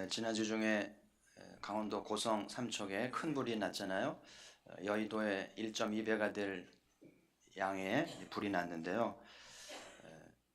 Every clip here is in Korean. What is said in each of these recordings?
지난주 중에 강원도 고성 삼척에 큰 불이 났잖아요. 여의도에 1.2배가 될 양의 불이 났는데요.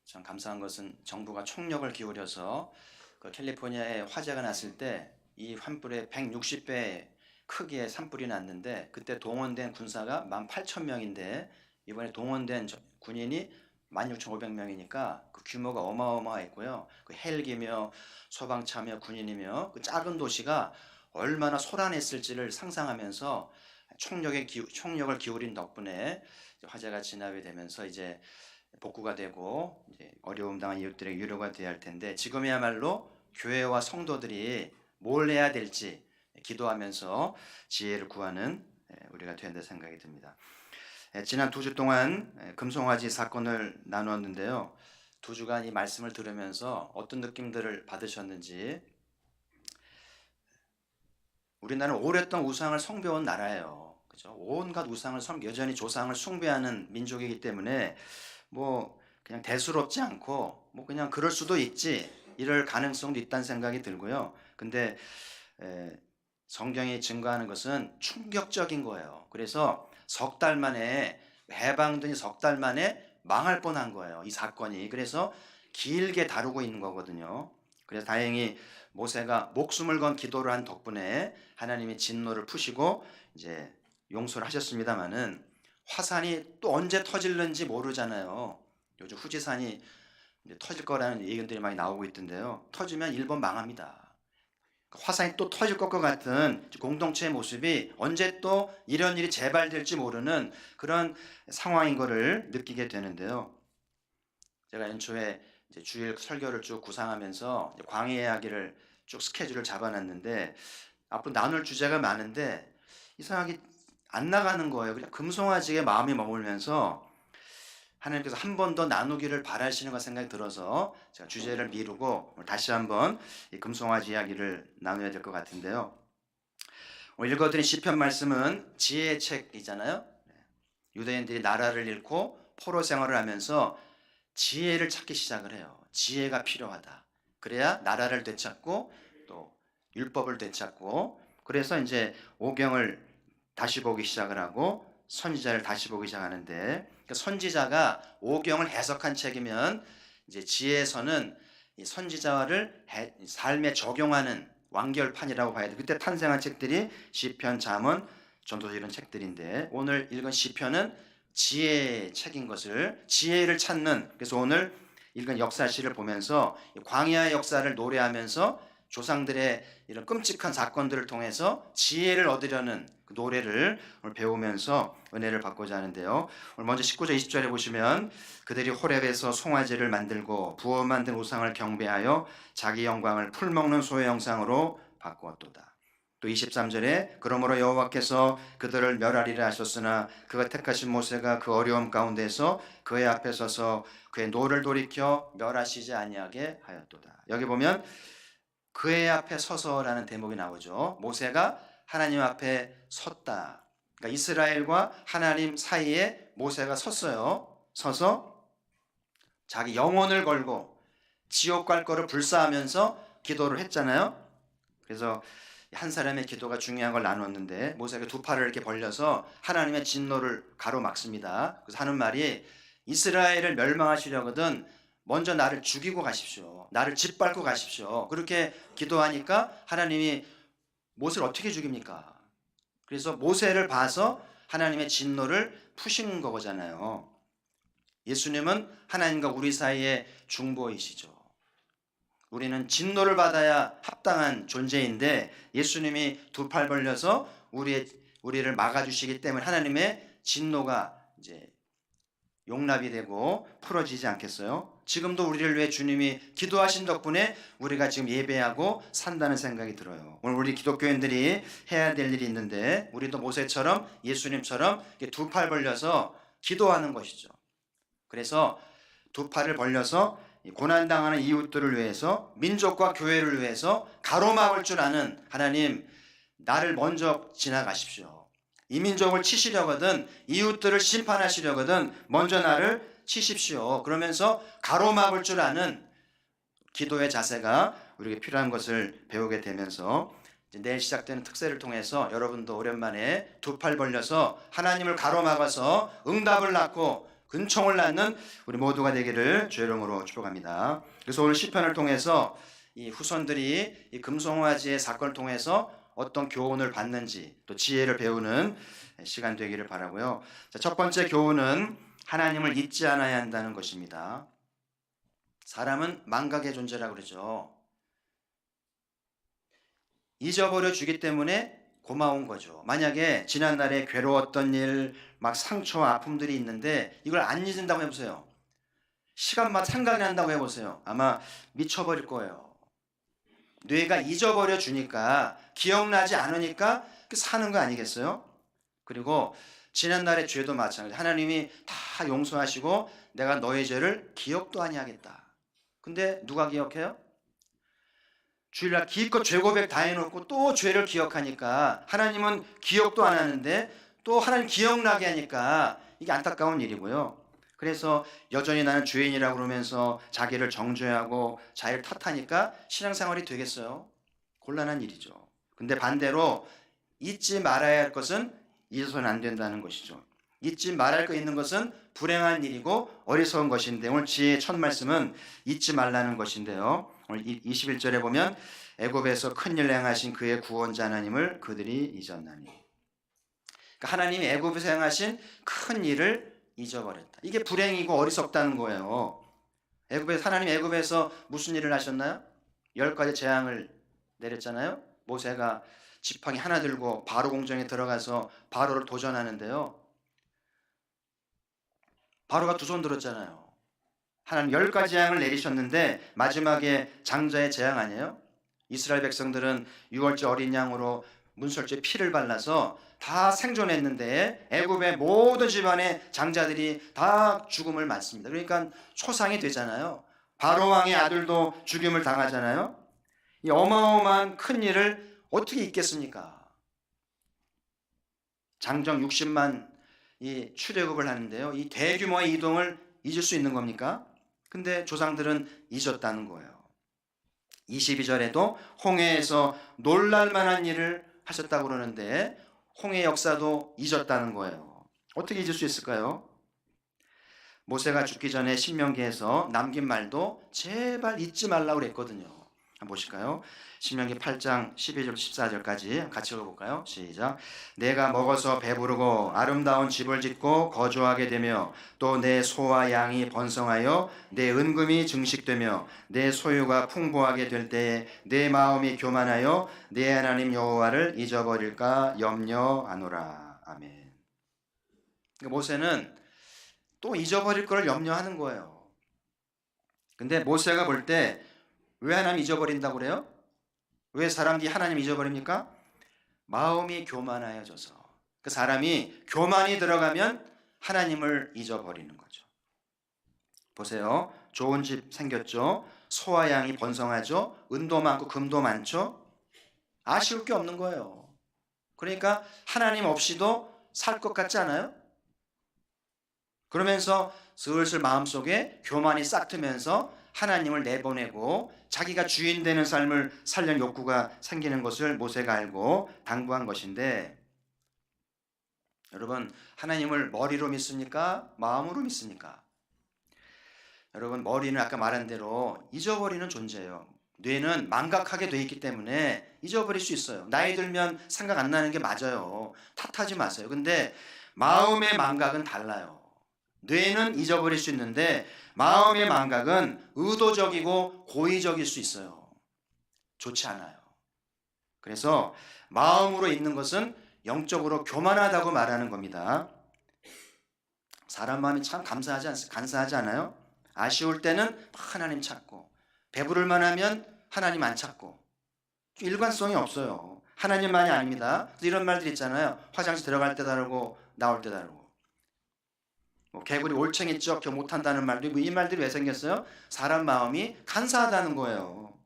참 감사한 것은 정부가 총력을 기울여서 그 캘리포니아에 화재가 났을 때 이 환불의 160배 크기의 산불이 났는데, 그때 동원된 군사가 18,000명인데 이번에 동원된 군인이 16,500명이니까 그 규모가 어마어마했고요. 그 헬기며 소방차며 군인이며 그 작은 도시가 얼마나 소란했을지를 상상하면서 총력을 기울인 덕분에 화재가 진압이 되면서 이제 복구가 되고 이제 어려움 당한 이웃들에게 위로가 돼야 할 텐데, 지금이야말로 교회와 성도들이 뭘 해야 될지 기도하면서 지혜를 구하는 우리가 된다 생각이 듭니다. 지난 2주 동안 금송아지 사건을 나누었는데요. 2주간 이 말씀을 들으면서 어떤 느낌들을 받으셨는지. 우리나라는 오랫동안 우상을 숭배한 나라예요. 그죠? 온갖 우상을 여전히 조상을 숭배하는 민족이기 때문에 뭐 그냥 대수롭지 않고 뭐 그냥 그럴 수도 있지, 이럴 가능성도 있다는 생각이 들고요. 근데 성경이 증거하는 것은 충격적인 거예요. 그래서 석 달 만에, 해방되니 석 달 만에 망할 뻔한 거예요, 이 사건이. 그래서 길게 다루고 있는 거거든요. 그래서 다행히 모세가 목숨을 건 기도를 한 덕분에 하나님이 진노를 푸시고 이제 용서를 하셨습니다마는, 화산이 또 언제 터질는지 모르잖아요. 요즘 후지산이 터질 거라는 예견들이 많이 나오고 있던데요. 터지면 일본 망합니다. 화산이 또 터질 것과 같은 공동체의 모습이 언제 또 이런 일이 재발될지 모르는 그런 상황인 것을 느끼게 되는데요. 제가 연초에 이제 주일 설교를 쭉 구상하면서 광야 이야기를 쭉 스케줄을 잡아놨는데, 앞으로 나눌 주제가 많은데 이상하게 안 나가는 거예요. 그냥 금송아지에 마음이 머물면서 하나님께서 한 번 더 나누기를 바라시는 것 생각이 들어서 제가 주제를 미루고 다시 한번 이 금송아지 이야기를 나눠야 될 것 같은데요. 오늘 읽어드린 시편 말씀은 지혜의 책이잖아요. 유대인들이 나라를 잃고 포로 생활을 하면서 지혜를 찾기 시작을 해요. 지혜가 필요하다. 그래야 나라를 되찾고 또 율법을 되찾고, 그래서 이제 오경을 다시 보기 시작을 하고 선지자를 다시 보기 시작하는데, 선지자가 오경을 해석한 책이면 이제 지혜서는 이 선지자를 삶에 적용하는 완결판이라고 봐야 돼. 그때 탄생한 책들이 시편, 잠언, 전도서 이런 책들인데, 오늘 읽은 시편은 지혜의 책인 것을, 지혜를 찾는, 그래서 오늘 읽은 역사시를 보면서 광야의 역사를 노래하면서 조상들의 이런 끔찍한 사건들을 통해서 지혜를 얻으려는 그 노래를 오늘 배우면서 은혜를 받고자 하는데요. 오늘 먼저 19절 20절에 보시면, 그들이 호렙에서 송아지를 만들고 부어 만든 우상을 경배하여 자기 영광을 풀먹는 소의 형상으로 바꾸었도다. 또 23절에 그러므로 여호와께서 그들을 멸하리라 하셨으나 그가 택하신 모세가 그 어려움 가운데서 그의 앞에 서서 그의 노를 돌이켜 멸하시지 아니하게 하였도다. 여기 보면 그의 앞에 서서라는 대목이 나오죠. 모세가 하나님 앞에 섰다. 그러니까 이스라엘과 하나님 사이에 모세가 섰어요. 서서 자기 영혼을 걸고 지옥 갈 거를 불사하면서 기도를 했잖아요. 그래서 한 사람의 기도가 중요한 걸 나눴는데, 모세가 두 팔을 이렇게 벌려서 하나님의 진노를 가로막습니다. 그래서 하는 말이, 이스라엘을 멸망하시려거든 먼저 나를 죽이고 가십시오. 나를 짓밟고 가십시오. 그렇게 기도하니까 하나님이 모세를 어떻게 죽입니까? 그래서 모세를 봐서 하나님의 진노를 푸신 거잖아요. 예수님은 하나님과 우리 사이의 중보이시죠. 우리는 진노를 받아야 합당한 존재인데, 예수님이 두 팔 벌려서 우리를 막아주시기 때문에 하나님의 진노가 이제 용납이 되고 풀어지지 않겠어요? 지금도 우리를 위해 주님이 기도하신 덕분에 우리가 지금 예배하고 산다는 생각이 들어요. 오늘 우리 기독교인들이 해야 될 일이 있는데, 우리도 모세처럼 예수님처럼 두 팔 벌려서 기도하는 것이죠. 그래서 두 팔을 벌려서 고난당하는 이웃들을 위해서, 민족과 교회를 위해서 가로막을 줄 아는 하나님, 나를 먼저 지나가십시오. 이 민족을 치시려거든, 이웃들을 심판하시려거든 먼저 나를 치십시오. 그러면서 가로막을 줄 아는 기도의 자세가 우리에게 필요한 것을 배우게 되면서 이제 내일 시작되는 특세를 통해서 여러분도 오랜만에 두 팔 벌려서 하나님을 가로막아서 응답을 낳고 근총을 낳는 우리 모두가 되기를 주의 이름으로 축복합니다. 그래서 오늘 시편을 통해서 이 후손들이 이 금송아지의 사건을 통해서 어떤 교훈을 받는지 또 지혜를 배우는 시간 되기를 바라고요. 자, 첫 번째 교훈은 하나님을 잊지 않아야 한다는 것입니다. 사람은 망각의 존재라고 그러죠. 잊어버려 주기 때문에 고마운 거죠. 만약에 지난날에 괴로웠던 일, 막 상처와 아픔들이 있는데 이걸 안 잊은다고 해보세요. 시간마다 생각이 난다고 해보세요. 아마 미쳐버릴 거예요. 뇌가 잊어버려 주니까, 기억나지 않으니까 사는 거 아니겠어요? 그리고 지난날의 죄도 마찬가지. 하나님이 다 용서하시고 내가 너의 죄를 기억도 아니하겠다. 근데 누가 기억해요? 주일날 기껏 죄 고백 다 해놓고 또 죄를 기억하니까 하나님은 기억도 안 하는데 또 하나님 기억나게 하니까 이게 안타까운 일이고요. 그래서 여전히 나는 죄인이라고 그러면서 자기를 정죄하고 자기를 탓하니까 신앙생활이 되겠어요? 곤란한 일이죠. 근데 반대로 잊지 말아야 할 것은 잊어서는 안 된다는 것이죠. 잊지 말할 거 있는 것은 불행한 일이고 어리석은 것인데 오늘 지혜의 첫 말씀은 잊지 말라는 것인데요. 오늘 21절에 보면 애굽에서 큰일 행하신 그의 구원자 하나님을 그들이 잊었나니. 그러니까 하나님이 애굽에서 행하신 큰 일을 잊어버렸다. 이게 불행이고 어리석다는 거예요. 하나님 애굽에서 무슨 일을 하셨나요? 10가지 재앙을 내렸잖아요. 모세가 지팡이 하나 들고 바로 공정에 들어가서 바로를 도전하는데요. 바로가 두 손 들었잖아요. 하나님 10가지 재앙을 내리셨는데 마지막에 장자의 재앙 아니에요? 이스라엘 백성들은 유월절 어린 양으로 문설주에 피를 발라서 다 생존했는데 애굽의 모든 집안의 장자들이 다 죽음을 맞습니다. 그러니까 초상이 되잖아요. 바로 왕의 아들도 죽임을 당하잖아요. 이 어마어마한 큰 일을 어떻게 잊겠습니까? 장정 60만 이 출애굽을 하는데요. 이 대규모의 이동을 잊을 수 있는 겁니까? 근데 조상들은 잊었다는 거예요. 22절에도 홍해에서 놀랄만한 일을 하셨다고 그러는데 홍해 역사도 잊었다는 거예요. 어떻게 잊을 수 있을까요? 모세가 죽기 전에 신명기에서 남긴 말도 제발 잊지 말라고 그랬거든요. 한번 보실까요? 신명기 8장 12절 14절까지 같이 읽어볼까요? 시작. 내가 먹어서 배부르고 아름다운 집을 짓고 거주하게 되며 또 내 소와 양이 번성하여 내 은금이 증식되며 내 소유가 풍부하게 될 때에 내 마음이 교만하여 내 하나님 여호와를 잊어버릴까 염려하노라. 아멘. 모세는 또 잊어버릴 걸 염려하는 거예요. 근데 모세가 볼 때 왜 하나님 잊어버린다고 그래요? 왜 사람들이 하나님 잊어버립니까? 마음이 교만하여져서. 그 사람이 교만이 들어가면 하나님을 잊어버리는 거죠. 보세요. 좋은 집 생겼죠. 소와 양이 번성하죠. 은도 많고 금도 많죠. 아쉬울 게 없는 거예요. 그러니까 하나님 없이도 살 것 같지 않아요? 그러면서 슬슬 마음속에 교만이 싹 트면서 하나님을 내보내고 자기가 주인 되는 삶을 살려는 욕구가 생기는 것을 모세가 알고 당부한 것인데, 여러분 하나님을 머리로 믿습니까? 마음으로 믿습니까? 여러분 머리는 아까 말한 대로 잊어버리는 존재예요. 뇌는 망각하게 돼 있기 때문에 잊어버릴 수 있어요. 나이 들면 생각 안 나는 게 맞아요. 탓하지 마세요. 근데 마음의 망각은 달라요. 뇌는 잊어버릴 수 있는데 마음의 망각은 의도적이고 고의적일 수 있어요. 좋지 않아요. 그래서 마음으로 있는 것은 영적으로 교만하다고 말하는 겁니다. 사람 마음이 참 간사하지 않아요? 아쉬울 때는 하나님 찾고, 배부를 만하면 하나님 안 찾고, 일관성이 없어요. 하나님만이 아닙니다. 이런 말들 있잖아요. 화장실 들어갈 때 다르고 나올 때 다르고, 개구리 올챙이 쪄 못한다는 말도, 이 말들이 왜 생겼어요? 사람 마음이 간사하다는 거예요.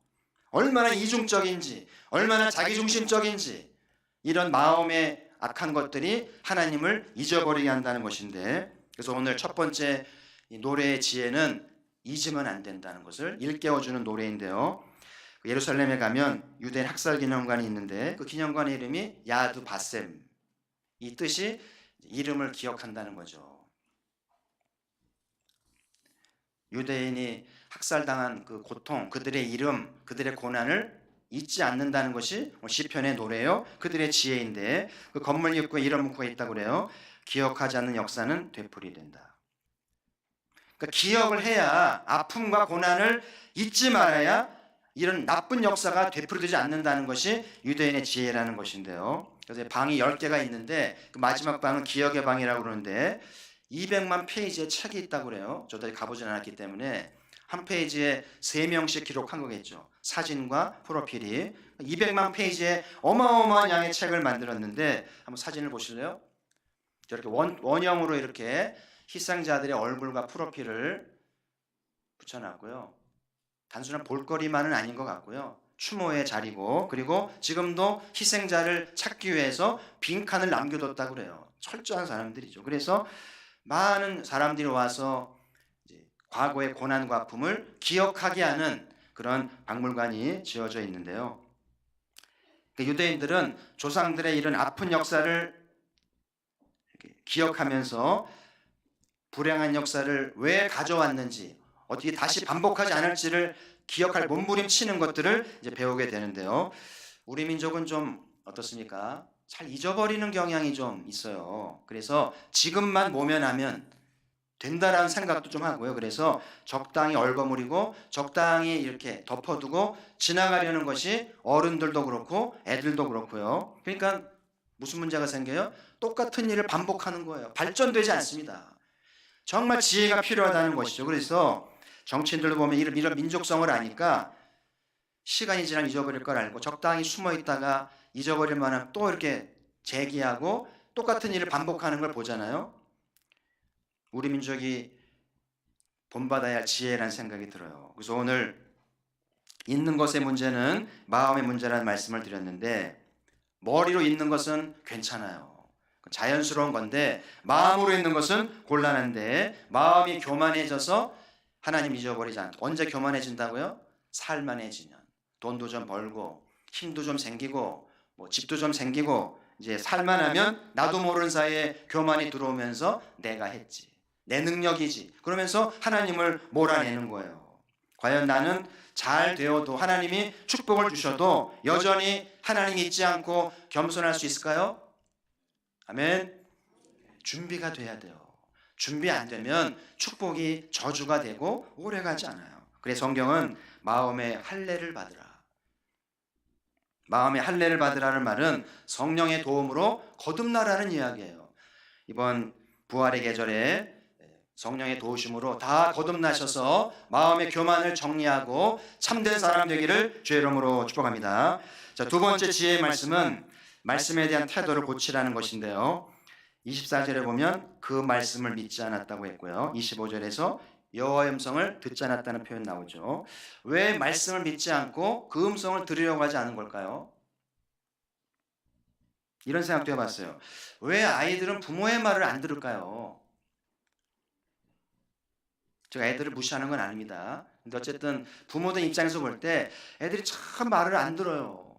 얼마나 이중적인지, 얼마나 자기중심적인지, 이런 마음의 악한 것들이 하나님을 잊어버리게 한다는 것인데, 그래서 오늘 첫 번째 이 노래의 지혜는 잊으면 안 된다는 것을 일깨워주는 노래인데요. 예루살렘에 가면 유대인 학살 기념관이 있는데 그 기념관의 이름이 야드 바셈. 이 뜻이 이름을 기억한다는 거죠. 유대인이 학살당한 그 고통, 그들의 이름, 그들의 고난을 잊지 않는다는 것이 시편의 노래요. 그들의 지혜인데 그 건물 입구에 이런 문구가 있다고 그래요. 기억하지 않는 역사는 되풀이된다. 그러니까 기억을 해야 아픔과 고난을 잊지 말아야 이런 나쁜 역사가 되풀이되지 않는다는 것이 유대인의 지혜라는 것인데요. 그래서 방이 10개가 있는데 그 마지막 방은 기억의 방이라고 그러는데 200만 페이지의 책이 있다고 그래요. 저도 가보진 않았기 때문에 한 페이지에 3명씩 기록한 거겠죠. 사진과 프로필이 200만 페이지의 어마어마한 양의 책을 만들었는데 한번 사진을 보실래요? 저렇게 원형으로 이렇게 희생자들의 얼굴과 프로필을 붙여놨고요. 단순한 볼거리만은 아닌 것 같고요. 추모의 자리고 그리고 지금도 희생자를 찾기 위해서 빈칸을 남겨뒀다고 그래요. 철저한 사람들이죠. 그래서 많은 사람들이 와서 이제 과거의 고난과 아픔을 기억하게 하는 그런 박물관이 지어져 있는데요. 유대인들은 조상들의 이런 아픈 역사를 기억하면서 불행한 역사를 왜 가져왔는지 어떻게 다시 반복하지 않을지를 기억할 몸부림치는 것들을 이제 배우게 되는데요. 우리 민족은 좀 어떻습니까? 잘 잊어버리는 경향이 좀 있어요. 그래서 지금만 모면하면 된다라는 생각도 좀 하고요. 그래서 적당히 얽어물이고 적당히 이렇게 덮어두고 지나가려는 것이 어른들도 그렇고 애들도 그렇고요. 그러니까 무슨 문제가 생겨요? 똑같은 일을 반복하는 거예요. 발전되지 않습니다. 정말 지혜가 필요하다는 것이죠. 그래서 정치인들도 보면 이런 민족성을 아니까 시간이 지나면 잊어버릴 걸 알고 적당히 숨어 있다가 잊어버릴 만하면 또 이렇게 재기하고 똑같은 일을 반복하는 걸 보잖아요. 우리 민족이 본받아야 할 지혜라는 생각이 들어요. 그래서 오늘 잊는 것의 문제는 마음의 문제라는 말씀을 드렸는데 머리로 잊는 것은 괜찮아요. 자연스러운 건데 마음으로 잊는 것은 곤란한데 마음이 교만해져서 하나님 잊어버리지 않고 언제 교만해진다고요? 살만해지면 돈도 좀 벌고 힘도 좀 생기고 뭐 집도 좀 생기고 이제 살만하면 나도 모르는 사이에 교만이 들어오면서 내가 했지 내 능력이지 그러면서 하나님을 몰아내는 거예요. 과연 나는 잘 되어도 하나님이 축복을 주셔도 여전히 하나님 잊지 않고 겸손할 수 있을까요? 아멘. 준비가 돼야 돼요. 준비 안 되면 축복이 저주가 되고 오래가지 않아요. 그래서 성경은 마음의 할례를 받으라. 마음의 할례를 받으라는 말은 성령의 도움으로 거듭나라는 이야기예요. 이번 부활의 계절에 성령의 도우심으로 다 거듭나셔서 마음의 교만을 정리하고 참된 사람 되기를 주의 이름으로 축복합니다. 자, 두 번째 지혜의 말씀은 말씀에 대한 태도를 고치라는 것인데요. 24절에 보면 그 말씀을 믿지 않았다고 했고요. 25절에서 여호와의 음성을 듣지 않았다는 표현 나오죠. 왜 말씀을 믿지 않고 그 음성을 들으려고 하지 않은 걸까요? 이런 생각도 해봤어요. 왜 아이들은 부모의 말을 안 들을까요? 제가 애들을 무시하는 건 아닙니다. 근데 어쨌든 부모들 입장에서 볼 때 애들이 참 말을 안 들어요.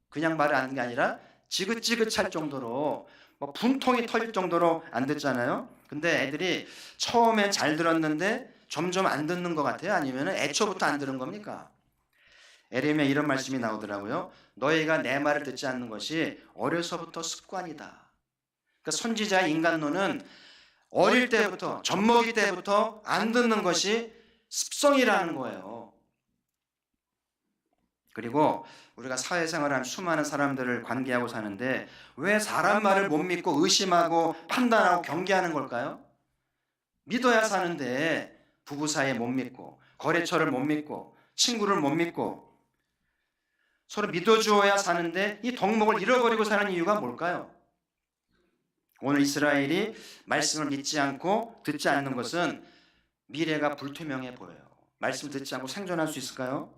그냥 말을 안 듣는 게 아니라 지긋지긋할 정도로 뭐 분통이 터질 정도로 안 듣잖아요. 근데 애들이 처음엔 잘 들었는데 점점 안 듣는 것 같아요? 아니면 애초부터 안 들은 겁니까? 에레미야 이런 말씀이 나오더라고요. 너희가 내 말을 듣지 않는 것이 어려서부터 습관이다. 그러니까 선지자의 인간론은 어릴 때부터 젖먹이 때부터 안 듣는 것이 습성이라는 거예요. 그리고 우리가 사회생활하는 수많은 사람들을 관계하고 사는데 왜 사람 말을 못 믿고 의심하고 판단하고 경계하는 걸까요? 믿어야 사는데 부부 사이에 못 믿고 거래처를 못 믿고 친구를 못 믿고 서로 믿어주어야 사는데 이 덕목을 잃어버리고 사는 이유가 뭘까요? 오늘 이스라엘이 말씀을 믿지 않고 듣지 않는 것은 미래가 불투명해 보여요. 말씀을 듣지 않고 생존할 수 있을까요?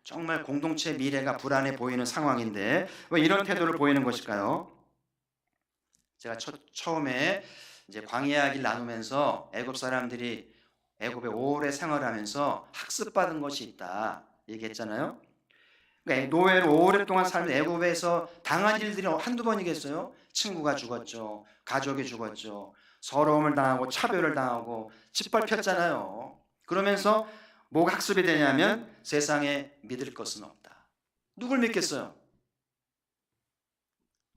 정말 공동체 미래가 불안해 보이는 상황인데 왜 이런 태도를 보이는 것일까요? 제가 처음에 이제 광야 이야기를 나누면서 애굽 사람들이 애굽에 오래 생활하면서 학습받은 것이 있다 얘기했잖아요. 그러니까 노예로 오랫동안 살면 애굽에서 당한 일들이 한두 번이겠어요? 친구가 죽었죠. 가족이 죽었죠. 서러움을 당하고 차별을 당하고 짓밟혔잖아요. 그러면서 뭐가 학습이 되냐면 세상에 믿을 것은 없다. 누굴 믿겠어요?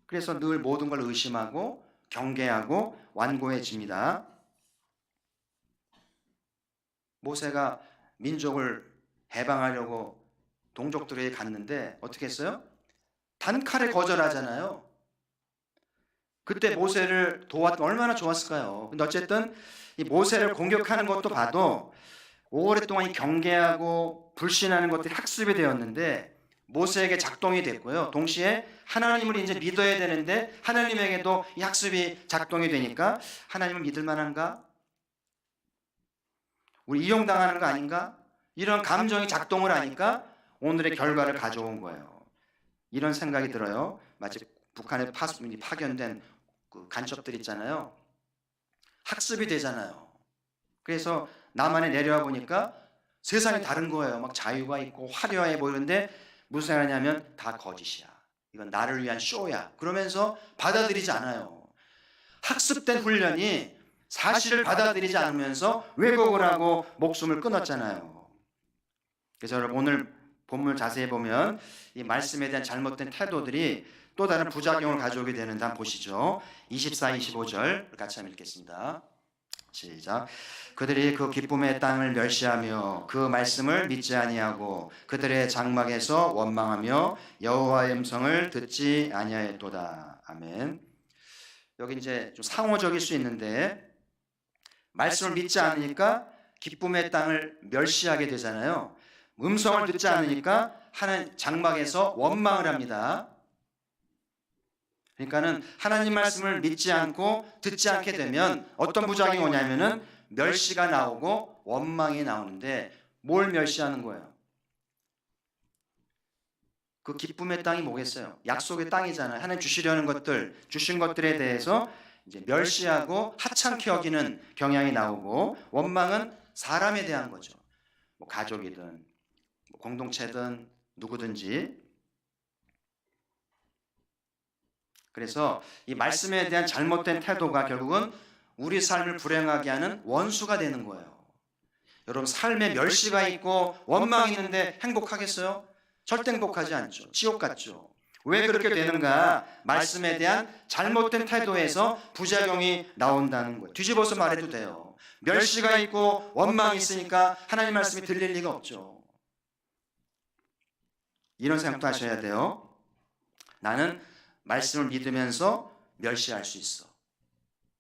그래서 늘 모든 걸 의심하고 경계하고 완고해집니다. 모세가 민족을 해방하려고 동족들에게 갔는데 어떻게 했어요? 단칼에 거절하잖아요. 그때 모세를 도왔던 얼마나 좋았을까요? 근데 어쨌든 이 모세를 공격하는 것도 봐도 오랫동안 경계하고 불신하는 것들이 학습이 되었는데 모세에게 작동이 됐고요. 동시에 하나님을 이제 믿어야 되는데 하나님에게도 이 학습이 작동이 되니까 하나님을 믿을 만한가? 우리 이용당하는 거 아닌가? 이런 감정이 작동을 하니까 오늘의 결과를 가져온 거예요. 이런 생각이 들어요. 마치 북한에 파견된 그 간첩들 있잖아요. 학습이 되잖아요. 그래서 남한에 내려와 보니까 세상이 다른 거예요. 막 자유가 있고 화려해 보이는데 무슨 생각하냐면 다 거짓이야. 이건 나를 위한 쇼야. 그러면서 받아들이지 않아요. 학습된 훈련이 사실을 받아들이지 않으면서 왜곡을 하고 목숨을 끊었잖아요. 그래서 여러분 오늘 본문을 자세히 보면 이 말씀에 대한 잘못된 태도들이 또 다른 부작용을 가져오게 되는데 한번 보시죠. 24, 25절 같이 한번 읽겠습니다. 시작. 그들이 그 기쁨의 땅을 멸시하며 그 말씀을 믿지 아니하고 그들의 장막에서 원망하며 여호와의 음성을 듣지 아니하였도다. 아멘. 여기 이제 좀 상호적일 수 있는데 말씀을 믿지 않으니까 기쁨의 땅을 멸시하게 되잖아요. 음성을 듣지 않으니까 하나님 장막에서 원망을 합니다. 그러니까는 하나님 말씀을 믿지 않고 듣지 않게 되면 어떤 부작용이 오냐면은 멸시가 나오고 원망이 나오는데 뭘 멸시하는 거예요? 그 기쁨의 땅이 뭐겠어요? 약속의 땅이잖아요. 하나님 주시려는 것들, 주신 것들에 대해서 이제 멸시하고 하찮게 여기는 경향이 나오고 원망은 사람에 대한 거죠. 뭐 가족이든 뭐 공동체든 누구든지. 그래서 이 말씀에 대한 잘못된 태도가 결국은 우리 삶을 불행하게 하는 원수가 되는 거예요. 여러분 삶에 멸시가 있고 원망이 있는데 행복하겠어요? 절대 행복하지 않죠. 지옥 같죠. 왜 그렇게 되는가? 말씀에 대한 잘못된 태도에서 부작용이 나온다는 거예요. 뒤집어서 말해도 돼요. 멸시가 있고 원망이 있으니까 하나님 말씀이 들릴 리가 없죠. 이런 생각도 하셔야 돼요. 나는 말씀을 믿으면서 멸시할 수 있어.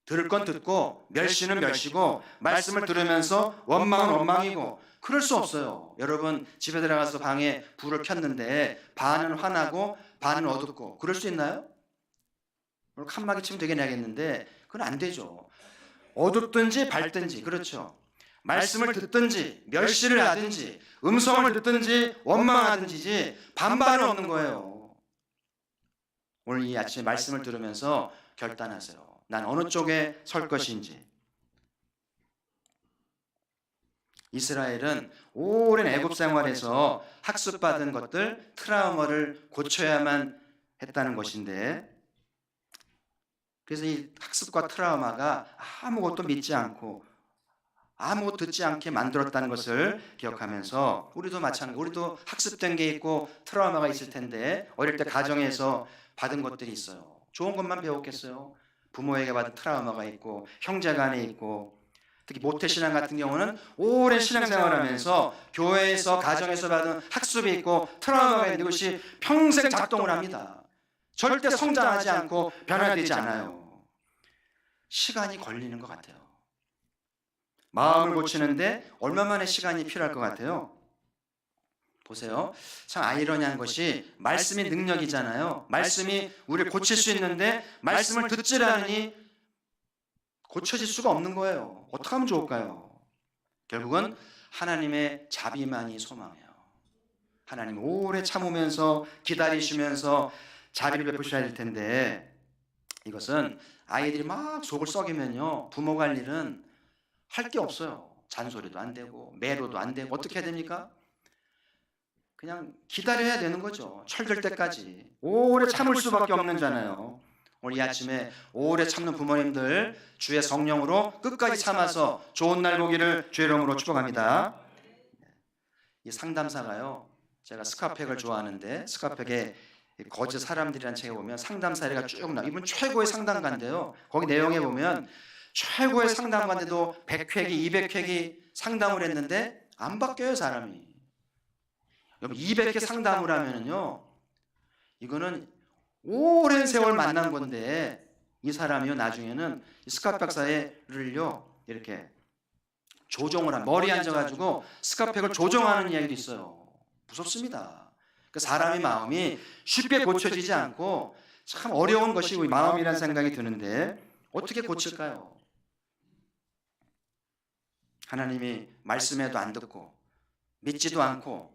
들을 건 듣고 멸시는 멸시고 말씀을 들으면서 원망은 원망이고 그럴 수 없어요. 여러분 집에 들어가서 방에 불을 켰는데 반은 화나고 반은 어둡고 그럴 수 있나요? 오늘 칸막이 치면 되게 나겠는데 그건 안 되죠. 어둡든지 밝든지 그렇죠. 말씀을 듣든지 멸시를 하든지 음성을 듣든지 원망하든지 반반은 없는 거예요. 오늘 이 아침에 말씀을 들으면서 결단하세요. 난 어느 쪽에 설 것인지. 이스라엘은 오랜 애굽 생활에서 학습받은 것들, 트라우마를 고쳐야만 했다는 것인데 그래서 이 학습과 트라우마가 아무것도 믿지 않고 아무것도 듣지 않게 만들었다는 것을 기억하면서 우리도 마찬가지, 우리도 학습된 게 있고 트라우마가 있을 텐데 어릴 때 가정에서 받은 것들이 있어요. 좋은 것만 배웠겠어요? 부모에게 받은 트라우마가 있고 형제 간에 있고 특히 모태신앙 같은 경우는 오랜 신앙생활을 하면서 교회에서 가정에서 받은 학습이 있고 트라우마가 있는 것이 평생 작동을 합니다. 절대 성장하지 않고 변화되지 않아요. 시간이 걸리는 것 같아요. 마음을 고치는데 얼마만의 시간이 필요할 것 같아요? 보세요. 참 아이러니한 것이 말씀이 능력이잖아요. 말씀이 우리를 고칠 수 있는데 말씀을 듣질 않으니 고쳐질 수가 없는 거예요. 어떻게 하면 좋을까요? 결국은 하나님의 자비만이 소망이에요. 하나님 오래 참으면서 기다리시면서 자비를 베푸셔야 될 텐데 이것은 아이들이 막 속을 썩이면요 부모가 할 일은 할 게 없어요. 잔소리도 안 되고 매로도 안 되고 어떻게 해야 됩니까? 그냥 기다려야 되는 거죠. 철들 때까지. 오래 참을 수밖에 없는 자잖아요. 오늘 이 아침에 오래 참는 부모님들 주의 성령으로 끝까지 참아서 좋은 날 보기를 주의 이름으로 축복합니다. 이 상담사가요, 제가 스카펙을 좋아하는데 스카펙에 거짓 사람들이라는 책에 보면 상담 사례가 쭉 나와. 이분 최고의 상담가인데요, 거기 내용에 보면 최고의 상담가인데도 100회기 200회기 상담을 했는데 안 바뀌어요, 사람이. 200회 상담을 하면은요, 이거는 오랜 세월 만난 건데 이 사람이요 나중에는 스캇 박사를요 이렇게 조종을 한, 머리에 앉아가지고 스카펙을 조종하는 이야기도 있어요. 무섭습니다. 그 사람의 마음이 쉽게 고쳐지지 않고 참 어려운 것이 우리 마음이라는 생각이 드는데 어떻게 고칠까요? 하나님이 말씀해도 안 듣고 믿지도 않고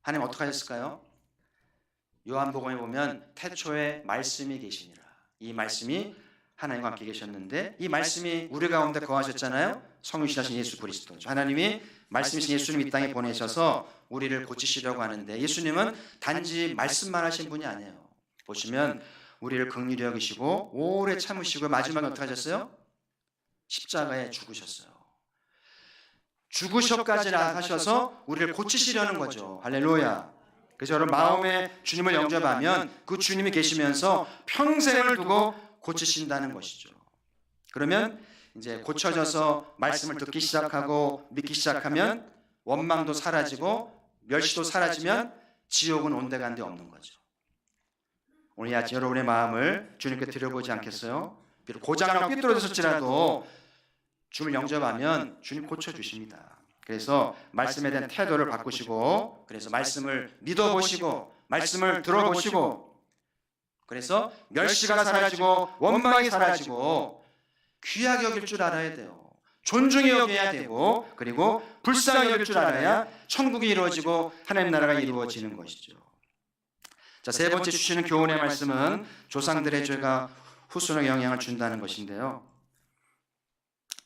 하나님 어떻게 하셨을까요? 요한복음에 보면 태초에 말씀이 계시니라. 이 말씀이 하나님과 함께 계셨는데 이 말씀이 우리 가운데 거하셨잖아요. 성육신하신 예수 그리스도. 하나님이 말씀이신 예수님 이 땅에 보내셔서 우리를 고치시려고 하는데 예수님은 단지 말씀만 하신 분이 아니에요. 보시면 우리를 긍휼히 여기시고 오래 참으시고 마지막에 어떻게 하셨어요? 십자가에 죽으셨어요. 죽으셔까지 나가셔서 우리를 고치시려는 거죠. 할렐루야. 그래서 여러분 마음에 주님을 영접하면 그 주님이 계시면서 평생을 두고 고치신다는 것이죠. 그러면 이제 고쳐져서 말씀을 듣기 시작하고 믿기 시작하면 원망도 사라지고 멸시도 사라지면 지옥은 온데간데 없는 거죠. 오늘 아침 여러분의 마음을 주님께 드려보지 않겠어요? 비록 고장나고 삐뚤어졌을지라도 주님을 영접하면 주님 고쳐주십니다. 그래서 말씀에 대한 태도를 바꾸시고, 그래서 말씀을 믿어보시고 말씀을 들어보시고, 그래서 멸시가 사라지고 원망이 사라지고 귀하게 여길 줄 알아야 돼요. 존중히 여겨야 되고, 그리고 불쌍히 여길 줄 알아야 천국이 이루어지고 하나님 나라가 이루어지는 것이죠. 자, 세 번째 주시는 교훈의 말씀은 조상들의 죄가 후손에게 영향을 준다는 것인데요.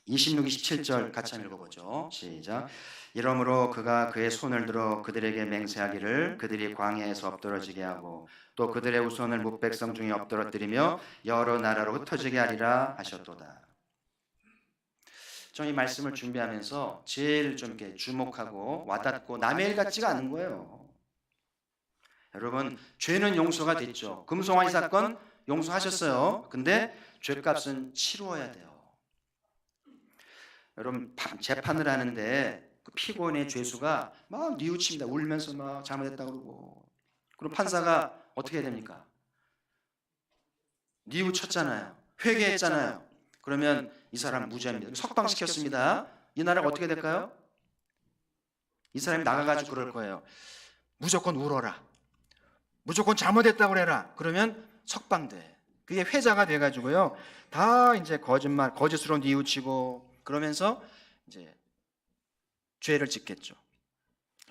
26, 27절 같이 한번 읽어보죠. 시작. 이러므로 그가 그의 손을 들어 그들에게 맹세하기를 그들이 광야에서 엎드러지게 하고 또 그들의 후손을 뭇백성 중에 엎드러뜨리며 여러 나라로 흩어지게 하리라 하셨도다. 저는 이 말씀을 준비하면서 제일 좀 이렇게 주목하고 와닿고 남의 일 같지가 않은 거예요. 여러분, 죄는 용서가 됐죠. 금송아지 사건 용서하셨어요. 근데 죄값은 치루어야 돼요. 여러분, 재판을 하는데 그 피고인의 죄수가 막 뉘우칩니다. 울면서 막 잘못했다고 그러고. 그럼 판사가 어떻게 해야 됩니까? 뉘우쳤잖아요. 회개했잖아요. 그러면 이 사람 무죄입니다. 석방시켰습니다. 이 나라가 어떻게 될까요? 이 사람이 나가가지고 그럴 거예요. 무조건 울어라. 무조건 잘못했다고 그래라. 그러면 석방돼. 그게 회자가 돼가지고요. 다 이제 거짓말, 거짓으로 뉘우치고 그러면서 이제 죄를 짓겠죠.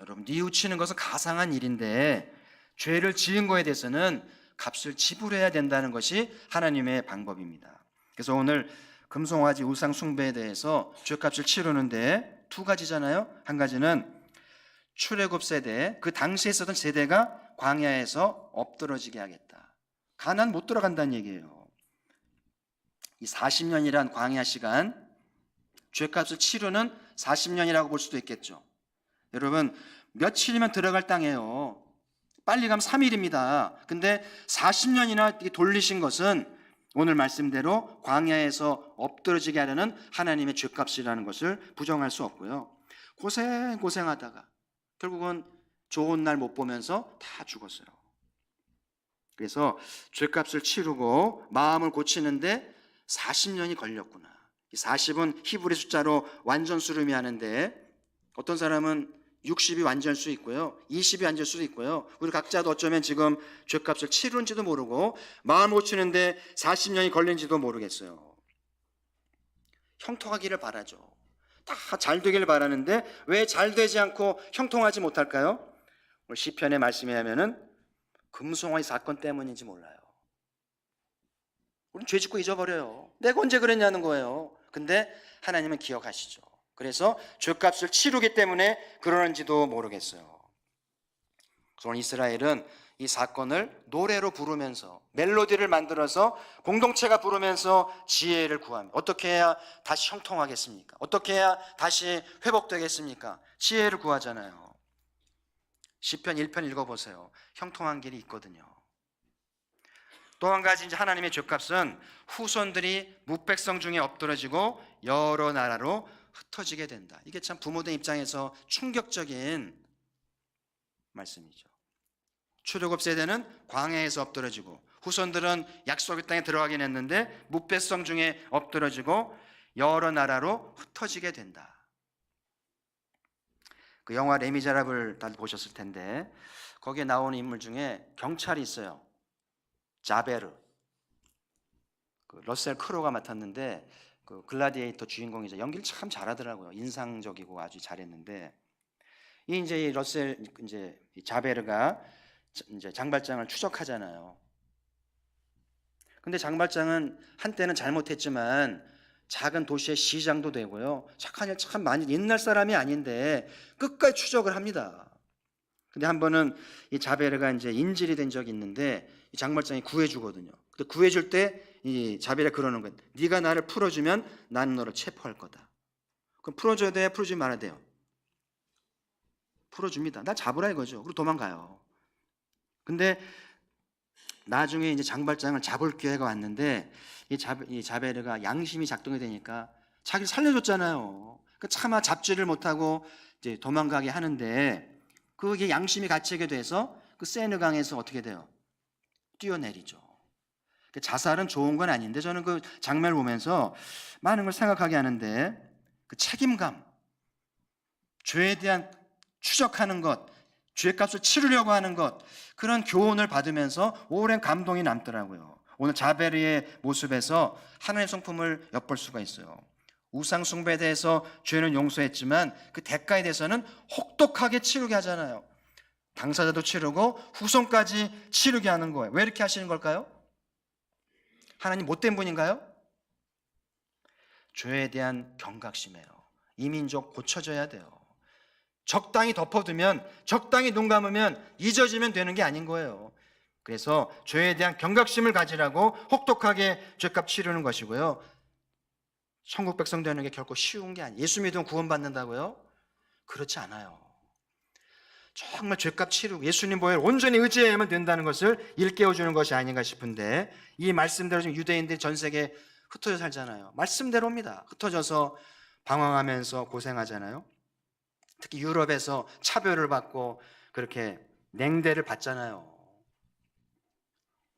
여러분, 뉘우치는 것은 가상한 일인데 죄를 지은 거에 대해서는 값을 지불해야 된다는 것이 하나님의 방법입니다. 그래서 오늘 금송아지 우상 숭배에 대해서 죄값을 치르는데 두 가지잖아요. 한 가지는 출애굽 세대, 그 당시에 있었던 세대가 광야에서 엎드러지게 하겠다. 가나안 못 들어간다는 얘기예요. 이 40년이란 광야 시간, 죄값을 치르는 40년이라고 볼 수도 있겠죠. 여러분, 며칠이면 들어갈 땅이에요. 빨리 가면 3일입니다. 근데 40년이나 돌리신 것은 오늘 말씀대로 광야에서 엎드러지게 하려는 하나님의 죄값이라는 것을 부정할 수 없고요. 고생하다가 결국은 좋은 날 못 보면서 다 죽었어요. 그래서 죄값을 치르고 마음을 고치는데 40년이 걸렸구나. 40은 히브리 숫자로 완전수를 의미하는데 어떤 사람은 60이 완전할 수 있고요, 20이 완전할 수도 있고요. 우리 각자도 어쩌면 지금 죄값을 치르는지도 모르고 마음을 고치는데 40년이 걸린지도 모르겠어요. 형통하기를 바라죠. 다 잘 되기를 바라는데 왜 잘 되지 않고 형통하지 못할까요? 오늘 시편의 말씀에 하면은 금송아지 사건 때문인지 몰라요. 우리는 죄 짓고 잊어버려요. 내가 언제 그랬냐는 거예요. 근데 하나님은 기억하시죠. 그래서 죄값을 치르기 때문에 그러는지도 모르겠어요. 그래서 오늘 이스라엘은 이 사건을 노래로 부르면서 멜로디를 만들어서 공동체가 부르면서 지혜를 구합니다. 어떻게 해야 다시 형통하겠습니까? 어떻게 해야 다시 회복되겠습니까? 지혜를 구하잖아요. 시편 1편 읽어보세요. 형통한 길이 있거든요. 또 한 가지 이제 하나님의 죄값은 후손들이 무백성 중에 엎드러지고 여러 나라로 흩어지게 된다. 이게 참 부모된 입장에서 충격적인 말씀이죠. 출애굽 세대는 광야에서 엎드러지고 후손들은 약속의 땅에 들어가긴 했는데 무백성 중에 엎드러지고 여러 나라로 흩어지게 된다. 그 영화 레미제라블 다들 보셨을 텐데 거기에 나오는 인물 중에 경찰이 있어요. 자베르. 그 러셀 크로가 맡았는데 그 글라디에이터 주인공이죠. 연기를 참 잘하더라고요. 인상적이고 아주 잘했는데 이 러셀 이 자베르가 이제 장발장을 추적하잖아요. 근데 장발장은 한때는 잘못했지만 작은 도시의 시장도 되고요. 착한 일 참 많이 옛날 사람이 아닌데 끝까지 추적을 합니다. 근데 한 번은 이 자베르가 이제 인질이 된 적이 있는데 이 장발장이 구해주거든요. 근데 구해줄 때 이 자베르가 그러는 거예요. 네가 나를 풀어주면 나는 너를 체포할 거다. 그럼 풀어줘야 돼요? 풀어주지 말아야 돼요? 풀어줍니다. 나 잡으라 이거죠. 그리고 도망가요. 근데 나중에 이제 장발장을 잡을 기회가 왔는데 이 자베르가 양심이 작동이 되니까 자기를 살려줬잖아요. 그 차마 잡지를 못하고 이제 도망가게 하는데 그게 양심이 갇히게 돼서 그 세느강에서 어떻게 돼요? 뛰어내리죠. 자살은 좋은 건 아닌데 저는 그 장면을 보면서 많은 걸 생각하게 하는데 그 책임감, 죄에 대한 추적하는 것, 죄값을 치르려고 하는 것, 그런 교훈을 받으면서 오랜 감동이 남더라고요. 오늘 자베르의 모습에서 하나님의 성품을 엿볼 수가 있어요. 우상 숭배에 대해서 죄는 용서했지만 그 대가에 대해서는 혹독하게 치르게 하잖아요. 당사자도 치르고 후손까지 치르게 하는 거예요. 왜 이렇게 하시는 걸까요? 하나님 못된 분인가요? 죄에 대한 경각심이에요. 이 민족 고쳐져야 돼요. 적당히 덮어두면, 적당히 눈 감으면 잊어지면 되는 게 아닌 거예요. 그래서 죄에 대한 경각심을 가지라고 혹독하게 죄값 치르는 것이고요. 천국 백성 되는 게 결코 쉬운 게 아니에요. 예수 믿으면 구원받는다고요? 그렇지 않아요. 정말 죄값 치르고 예수님 보혈 온전히 의지해야만 된다는 것을 일깨워주는 것이 아닌가 싶은데 이 말씀대로 지금 유대인들이 전 세계에 흩어져 살잖아요. 말씀대로입니다. 흩어져서 방황하면서 고생하잖아요. 특히 유럽에서 차별을 받고 그렇게 냉대를 받잖아요.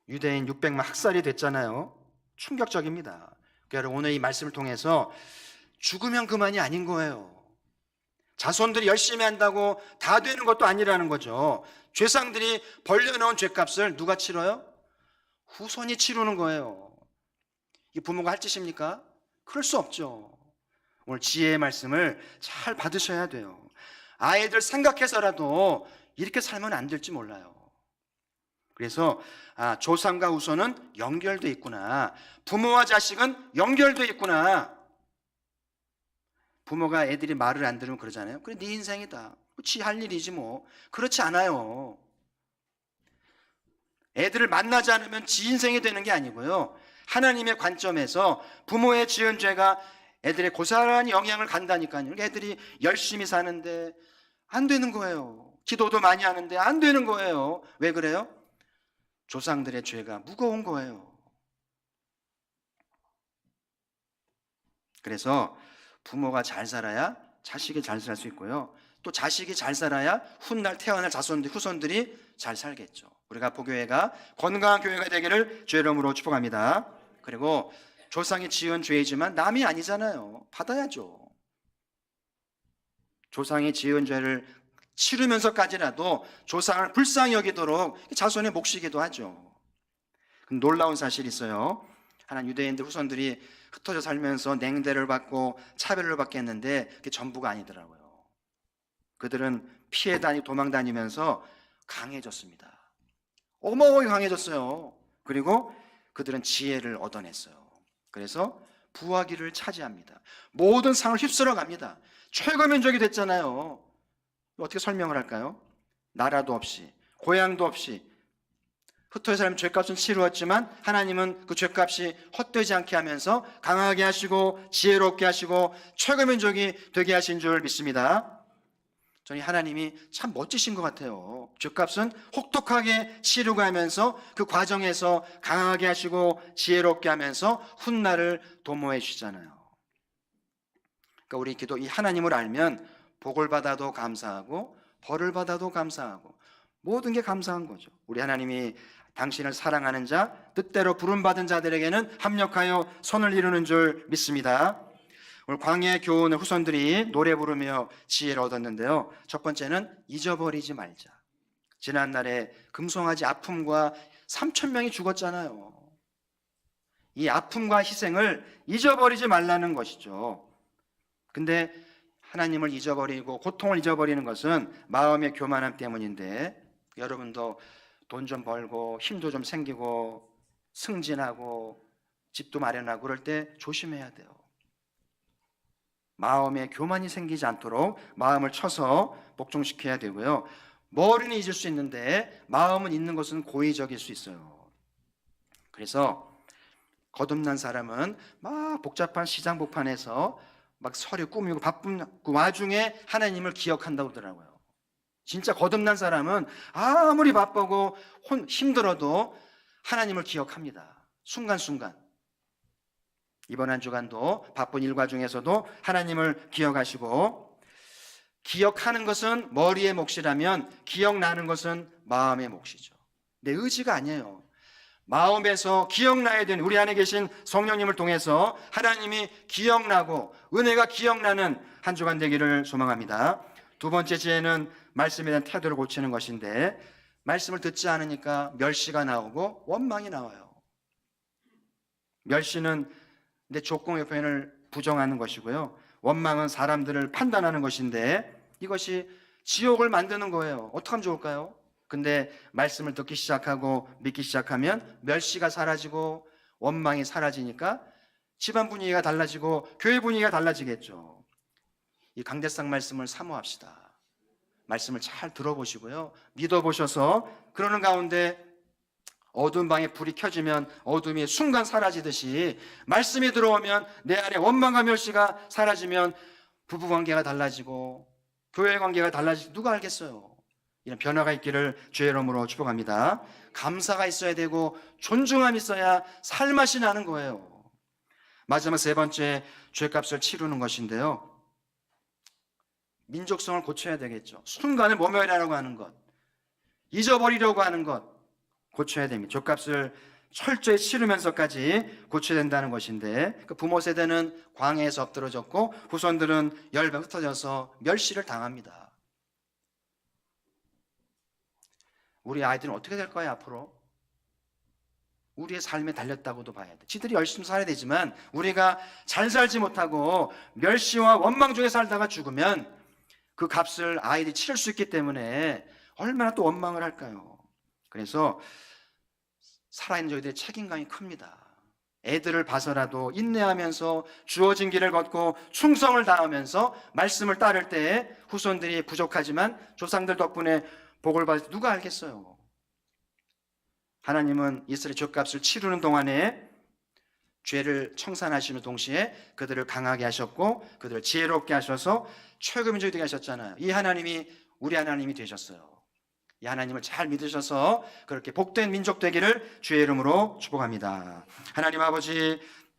유대인 600만 학살이 됐잖아요. 충격적입니다. 그러니까 오늘 이 말씀을 통해서 죽으면 그만이 아닌 거예요. 자손들이 열심히 한다고 다 되는 것도 아니라는 거죠. 죄상들이 벌려놓은 죄값을 누가 치러요? 후손이 치르는 거예요. 이 부모가 할 짓입니까? 그럴 수 없죠. 오늘 지혜의 말씀을 잘 받으셔야 돼요. 아이들 생각해서라도 이렇게 살면 안 될지 몰라요. 그래서 조상과 후손은 연결돼 있구나. 부모와 자식은 연결돼 있구나. 부모가 애들이 말을 안 들으면 그러잖아요. 그래 네 인생이다. 지 할 일이지 뭐. 그렇지 않아요. 애들을 만나지 않으면 지 인생이 되는 게 아니고요. 하나님의 관점에서 부모의 지은 죄가 애들의 고스란히 영향을 간다니까요. 애들이 열심히 사는데 안 되는 거예요. 기도도 많이 하는데 안 되는 거예요. 왜 그래요? 조상들의 죄가 무거운 거예요. 그래서 부모가 잘 살아야 자식이 잘 살 수 있고요. 또 자식이 잘 살아야 훗날 태어날 후손들이 잘 살겠죠. 우리가 보교회가 건강한 교회가 되기를 주의 이름으로 축복합니다. 그리고 조상이 지은 죄이지만 남이 아니잖아요. 받아야죠. 조상이 지은 죄를 치르면서까지라도 조상을 불쌍히 여기도록 자손의 몫이기도 하죠. 놀라운 사실이 있어요. 하나님 유대인들 후손들이 흩어져 살면서 냉대를 받고 차별을 받게 했는데 그게 전부가 아니더라고요. 그들은 피해 다니고 도망 다니면서 강해졌습니다. 어마어마하게 강해졌어요. 그리고 그들은 지혜를 얻어냈어요. 그래서 부하기를 차지합니다. 모든 상을 휩쓸어 갑니다. 최고 민족이 됐잖아요. 어떻게 설명을 할까요? 나라도 없이, 고향도 없이, 흩어진 사람이 죄값은 치루었지만 하나님은 그 죄값이 헛되지 않게 하면서 강하게 하시고 지혜롭게 하시고 최고 민족이 되게 하신 줄 믿습니다. 저는 하나님이 참 멋지신 것 같아요. 죄값은 혹독하게 치르고 하면서 그 과정에서 강하게 하시고 지혜롭게 하면서 훗날을 도모해 주시잖아요. 그러니까 우리 기도 이 하나님을 알면 복을 받아도 감사하고 벌을 받아도 감사하고 모든 게 감사한 거죠. 우리 하나님이 당신을 사랑하는 자, 뜻대로 부름받은 자들에게는 합력하여 선을 이루는 줄 믿습니다. 오늘 광야의 교훈의 후손들이 노래 부르며 지혜를 얻었는데요. 첫 번째는 잊어버리지 말자. 지난날에 금송아지 아픔과 3,000명이 죽었잖아요. 이 아픔과 희생을 잊어버리지 말라는 것이죠. 근데 하나님을 잊어버리고 고통을 잊어버리는 것은 마음의 교만함 때문인데, 여러분도 돈 좀 벌고 힘도 좀 생기고 승진하고 집도 마련하고 그럴 때 조심해야 돼요. 마음에 교만이 생기지 않도록 마음을 쳐서 복종시켜야 되고요. 머리는 잊을 수 있는데 마음은 잊는 것은 고의적일 수 있어요. 그래서 거듭난 사람은 막 복잡한 시장 복판에서 막 서류 꾸미고 바쁜 그 와중에 하나님을 기억한다고 그러더라고요. 진짜 거듭난 사람은 아무리 바쁘고 힘들어도 하나님을 기억합니다. 순간순간. 이번 한 주간도 바쁜 일과 중에서도 하나님을 기억하시고, 기억하는 것은 머리의 몫이라면 기억나는 것은 마음의 몫이죠. 내 의지가 아니에요. 마음에서 기억나야 되는, 우리 안에 계신 성령님을 통해서 하나님이 기억나고 은혜가 기억나는 한 주간 되기를 소망합니다. 두 번째 지혜는 말씀에 대한 태도를 고치는 것인데, 말씀을 듣지 않으니까 멸시가 나오고 원망이 나와요. 멸시는 내 족공의 표현을 부정하는 것이고요. 원망은 사람들을 판단하는 것인데, 이것이 지옥을 만드는 거예요. 어떻게 하면 좋을까요? 근데 말씀을 듣기 시작하고 믿기 시작하면 멸시가 사라지고 원망이 사라지니까 집안 분위기가 달라지고 교회 분위기가 달라지겠죠. 이 강대상 말씀을 사모합시다. 말씀을 잘 들어보시고요. 믿어보셔서 그러는 가운데 어두운 방에 불이 켜지면 어둠이 순간 사라지듯이 말씀이 들어오면 내 안에 원망과 멸시가 사라지면 부부관계가 달라지고 교회 관계가 달라지고 누가 알겠어요. 이런 변화가 있기를 주의 이름으로 축복합니다. 감사가 있어야 되고 존중함이 있어야 살맛이 나는 거예요. 마지막 세 번째, 죄값을 치르는 것인데요. 민족성을 고쳐야 되겠죠. 순간을 모면하려고 하는 것, 잊어버리려고 하는 것 고쳐야 됩니다. 죄값을 철저히 치르면서까지 고쳐야 된다는 것인데, 그 부모 세대는 광야에서 엎드러졌고 후손들은 열배 흩어져서 멸시를 당합니다. 우리 아이들은 어떻게 될 거예요 앞으로? 우리의 삶에 달렸다고도 봐야 돼. 지들이 열심히 살아야 되지만 우리가 잘 살지 못하고 멸시와 원망 중에 살다가 죽으면 그 값을 아이들이 치를 수 있기 때문에 얼마나 또 원망을 할까요? 그래서 살아있는 저희들의 책임감이 큽니다. 애들을 봐서라도 인내하면서 주어진 길을 걷고 충성을 다하면서 말씀을 따를 때에 후손들이 부족하지만 조상들 덕분에 복을 받을 때 누가 알겠어요? 하나님은 이스라엘 죄값을 치르는 동안에 죄를 청산하시는 동시에 그들을 강하게 하셨고 그들을 지혜롭게 하셔서 최고 민족이 되게 하셨잖아요. 이 하나님이 우리 하나님이 되셨어요. 이 하나님을 잘 믿으셔서 그렇게 복된 민족 되기를 주의 이름으로 축복합니다. 하나님 아버지,